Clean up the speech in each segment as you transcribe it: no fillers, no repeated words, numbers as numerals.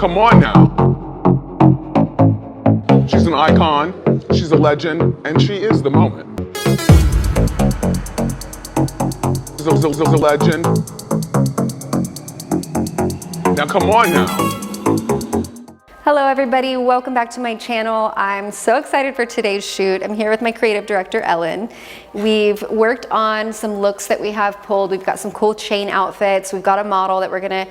come on now. She's an icon, she's a legend, and she is the moment. She's a legend. Now come on now. Hello everybody, welcome back to my channel. I'm so excited for today's shoot. I'm here with my creative director, Ellen. We've worked on some looks that we have pulled. We've got some cool chain outfits. We've got a model that we're gonna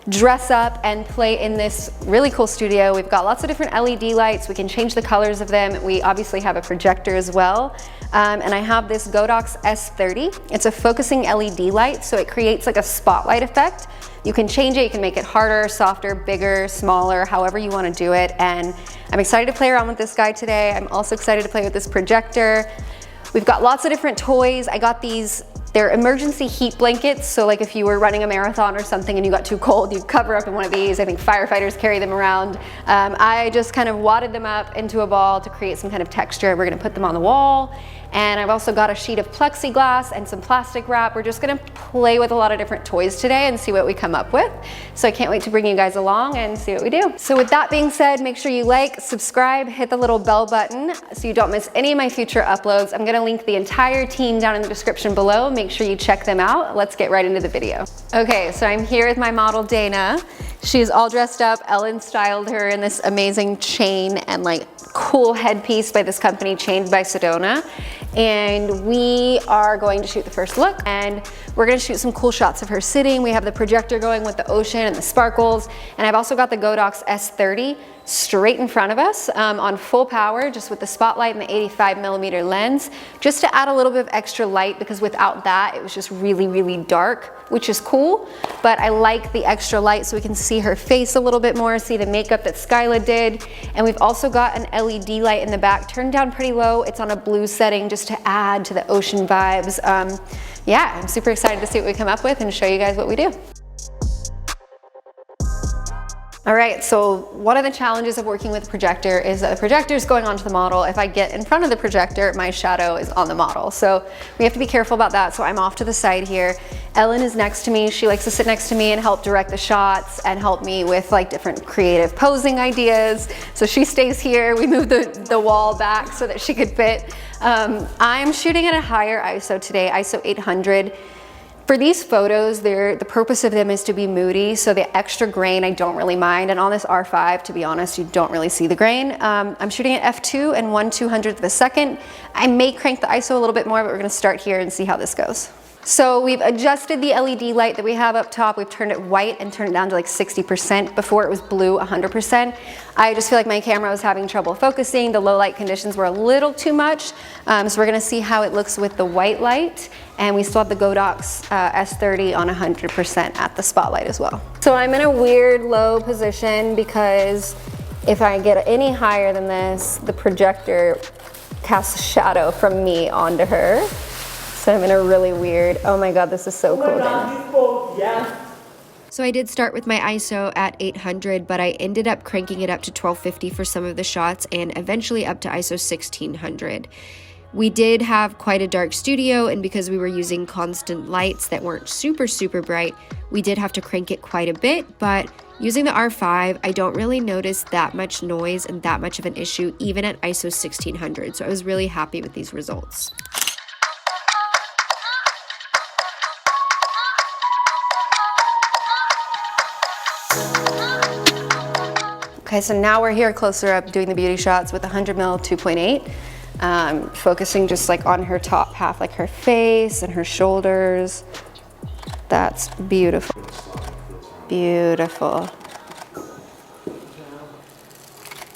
dress up and play in this really cool studio. We've got lots of different LED lights. We can change the colors of them. We obviously have a projector as well. And I have this Godox S30. It's a focusing LED light, so it creates like a spotlight effect. You can change it, you can make it harder, softer, bigger, smaller, however you want to do it. And I'm excited to play around with this guy today. I'm also excited to play with this projector. We've got lots of different toys. I got these, they're emergency heat blankets. So like if you were running a marathon or something and you got too cold, you cover up in one of these. I think firefighters carry them around. I just kind of wadded them up into a ball to create some kind of texture. We're gonna put them on the wall. And I've also got a sheet of plexiglass and some plastic wrap. We're just gonna play with a lot of different toys today and see what we come up with. So I can't wait to bring you guys along and see what we do. So with that being said, make sure you like, subscribe, hit the little bell button so you don't miss any of my future uploads. I'm gonna link the entire team down in the description below. Make sure you check them out. Let's get right into the video. Okay, so I'm here with my model, Dana. She's all dressed up. Ellen styled her in this amazing chain and like cool headpiece by this company, Chained by Sedona. And we are going to shoot the first look, and we're gonna shoot some cool shots of her sitting. We have the projector going with the ocean and the sparkles, and I've also got the Godox S30 straight in front of us on full power, just with the spotlight and the 85mm lens, just to add a little bit of extra light, because without that, it was just really, really dark, which is cool, but I like the extra light so we can see her face a little bit more, see the makeup that Skyla did. And we've also got an LED light in the back, turned down pretty low. It's on a blue setting just to add to the ocean vibes. Yeah, I'm super excited to see what we come up with and show you guys what we do. All right, so one of the challenges of working with a projector is that the projector is going onto the model. If I get in front of the projector, my shadow is on the model. So we have to be careful about that. So I'm off to the side here. Ellen is next to me. She likes to sit next to me and help direct the shots and help me with like different creative posing ideas. So she stays here. We move the wall back so that she could fit. I'm shooting at a higher ISO today, ISO 800. For these photos, the purpose of them is to be moody, so the extra grain I don't really mind. And on this R5, to be honest, you don't really see the grain. I'm shooting at f2 and 1/200th of a second. I may crank the ISO a little bit more, but we're gonna start here and see how this goes. So we've adjusted the LED light that we have up top. We've turned it white and turned it down to like 60%. Before it was blue, 100%. I just feel like my camera was having trouble focusing. The low light conditions were a little too much. So we're gonna see how it looks with the white light. And we still have the Godox S30 on 100% at the spotlight as well. So I'm in a weird low position because if I get any higher than this, the projector casts a shadow from me onto her. So I'm in a really weird, oh my God, this is so cool. Yeah. So I did start with my ISO at 800, but I ended up cranking it up to 1250 for some of the shots and eventually up to ISO 1600. We did have quite a dark studio, and because we were using constant lights that weren't super, super bright, we did have to crank it quite a bit, but using the R5, I don't really notice that much noise and that much of an issue, even at ISO 1600. So I was really happy with these results. Okay, so now we're here closer up doing the beauty shots with 100mm 2.8. Focusing just like on her top half, like her face and her shoulders. That's beautiful. Beautiful.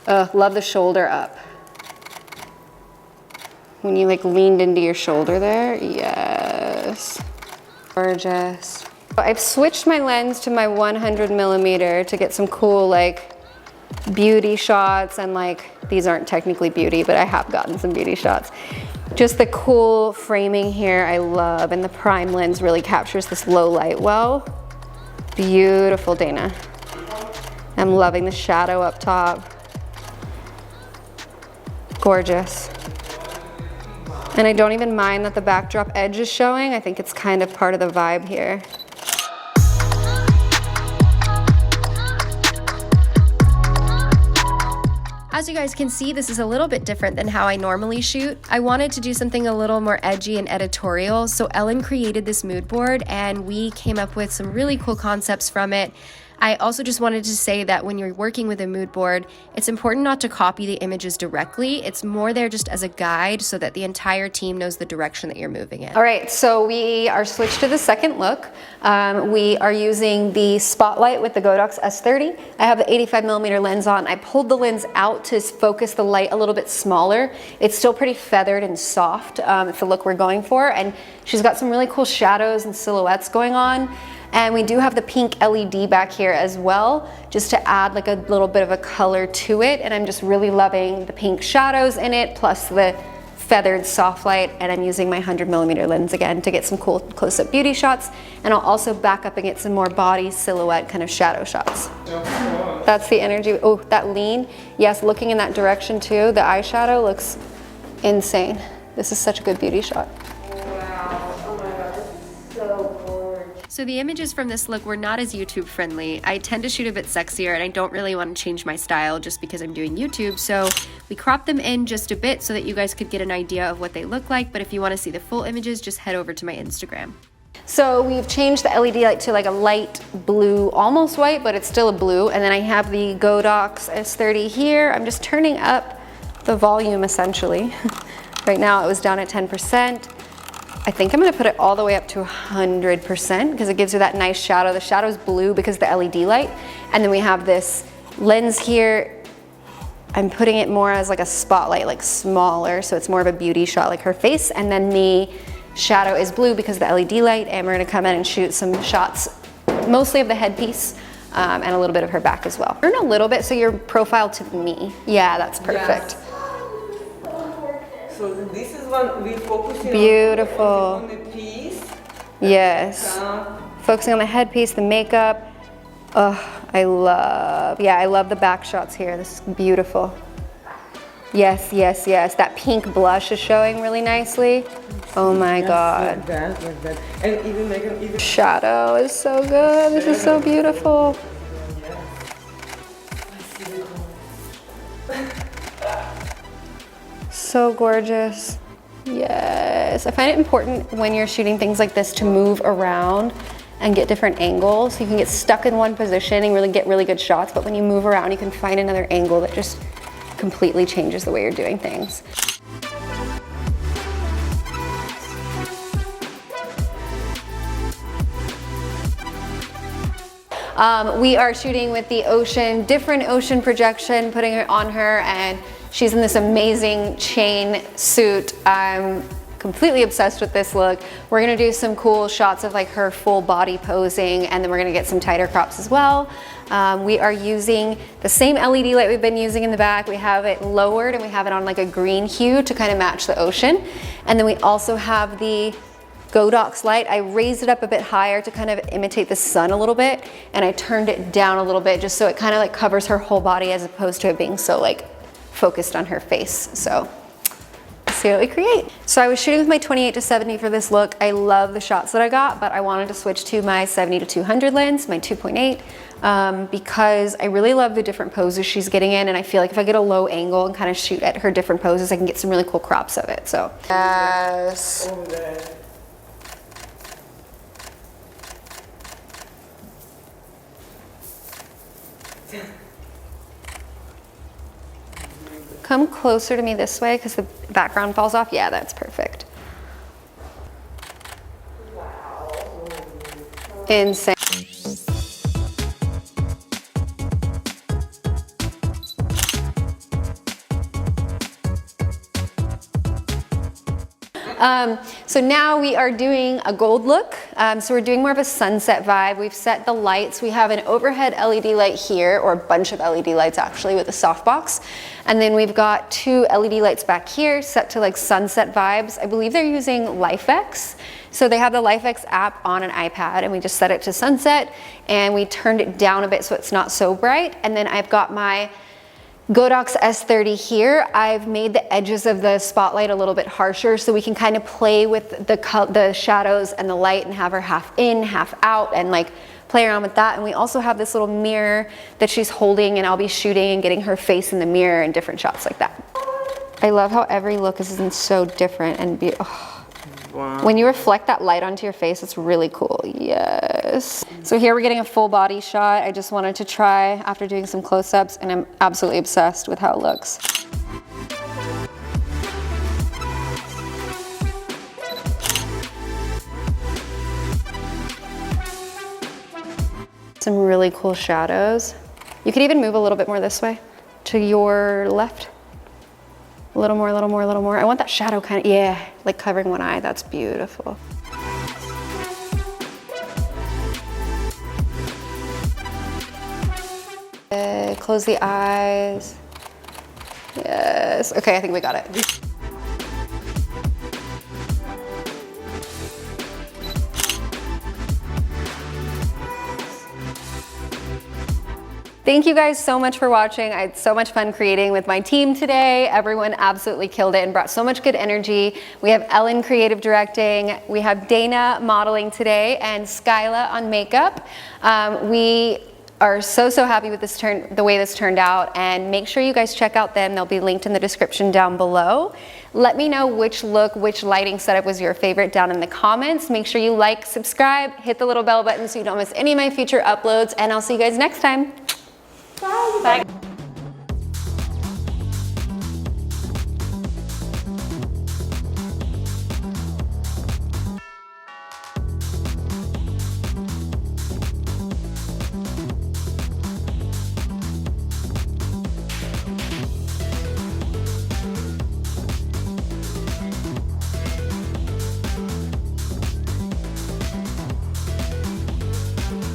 Love the shoulder up. When you like leaned into your shoulder there, yes. Gorgeous. I've switched my lens to my 100mm to get some cool like beauty shots, and like these aren't technically beauty, but I have gotten some beauty shots. Just the cool framing here I love, and the prime lens really captures this low light well. Beautiful, Dana. I'm loving the shadow up top. Gorgeous. And I don't even mind that the backdrop edge is showing. I think it's kind of part of the vibe here. As you guys can see, this is a little bit different than how I normally shoot. I wanted to do something a little more edgy and editorial, so Ellen created this mood board and we came up with some really cool concepts from it. I also just wanted to say that when you're working with a mood board, it's important not to copy the images directly. It's more there just as a guide so that the entire team knows the direction that you're moving in. All right, so we are switched to the second look. We are using the spotlight with the Godox S30. I have the 85mm lens on. I pulled the lens out to focus the light a little bit smaller. It's still pretty feathered and soft. It's the look we're going for. And she's got some really cool shadows and silhouettes going on. And we do have the pink LED back here as well, just to add like a little bit of a color to it. And I'm just really loving the pink shadows in it, plus the feathered soft light. And I'm using my 100mm lens again to get some cool close-up beauty shots. And I'll also back up and get some more body silhouette kind of shadow shots. That's the energy. Oh, that lean. Yes, looking in that direction too. The eyeshadow looks insane. This is such a good beauty shot. So the images from this look were not as YouTube friendly. I tend to shoot a bit sexier and I don't really want to change my style just because I'm doing YouTube. So we cropped them in just a bit so that you guys could get an idea of what they look like. But if you want to see the full images, just head over to my Instagram. So we've changed the LED light to like a light blue, almost white, but it's still a blue. And then I have the Godox S30 here. I'm just turning up the volume essentially. Right now it was down at 10%. I think I'm gonna put it all the way up to 100% because it gives her that nice shadow. The shadow is blue because of the LED light. And then we have this lens here. I'm putting it more as like a spotlight, like smaller, so it's more of a beauty shot like her face. And then the shadow is blue because of the LED light. And we're gonna come in and shoot some shots, mostly of the headpiece and a little bit of her back as well. Turn a little bit so you're profiled to me. Yeah, that's perfect. Yes. So this is one we focus Beautiful. on the piece. Yes. Focusing on the headpiece, the makeup. Oh, I love the back shots here. This is beautiful. Yes, yes, yes. That pink blush is showing really nicely. Oh my God. Like that. And even make it even. Shadow is so good. This is so beautiful. So gorgeous. Yes. I find it important when you're shooting things like this to move around and get different angles. You can get stuck in one position and really get really good shots, but when you move around, you can find another angle that just completely changes the way you're doing things. We are shooting with the ocean, different ocean projection, putting it on her, and she's in this amazing chain suit. I'm completely obsessed with this look. We're gonna do some cool shots of like her full body posing, and then we're gonna get some tighter crops as well. We are using the same LED light we've been using in the back. We have it lowered and we have it on like a green hue to kind of match the ocean. And then we also have the Godox light. I raised it up a bit higher to kind of imitate the sun a little bit, and I turned it down a little bit just so it kind of like covers her whole body as opposed to it being so like focused on her face. So let's see what we create. So I was shooting with my 28-70 for this look. I love the shots that I got, but I wanted to switch to my 70-200 lens, my 2.8, because I really love the different poses she's getting in, and I feel like if I get a low angle and kind of shoot at her different poses, I can get some really cool crops of it. So yes. Come closer to me this way because the background falls off. Yeah, that's perfect. Wow. Insane. So now we are doing a gold look. So we're doing more of a sunset vibe. We've set the lights. We have an overhead LED light here, or a bunch of LED lights actually with a softbox. And then we've got two LED lights back here set to like sunset vibes. I believe they're using LifeX. So they have the LifeX app on an iPad, and we just set it to sunset, and we turned it down a bit so it's not so bright. And then I've got my Godox S30 here, I've made the edges of the spotlight a little bit harsher so we can kind of play with the shadows and the light and have her half in, half out, and like play around with that. And we also have this little mirror that she's holding, and I'll be shooting and getting her face in the mirror in different shots like that. I love how every look is so different and oh. Wow. When you reflect that light onto your face, it's really cool. Yes. So here we're getting a full body shot. I just wanted to try after doing some close-ups, and I'm absolutely obsessed with how it looks. Some really cool shadows. You could even move a little bit more this way to your left. A little more, a little more, a little more. I want that shadow kind of, yeah, like covering one eye. That's beautiful. Close the eyes. Yes. Okay, I think we got it. Thank you guys so much for watching. I had so much fun creating with my team today. Everyone absolutely killed it and brought so much good energy. We have Ellen creative directing, we have Dana modeling today, and Skyla on makeup. We are so happy with the way this turned out, and make sure you guys check out them. They'll be linked in the description down below. Let me know which look, which lighting setup was your favorite down in the comments. Make sure you like, subscribe, hit the little bell button so you don't miss any of my future uploads, and I'll see you guys next time. Bye.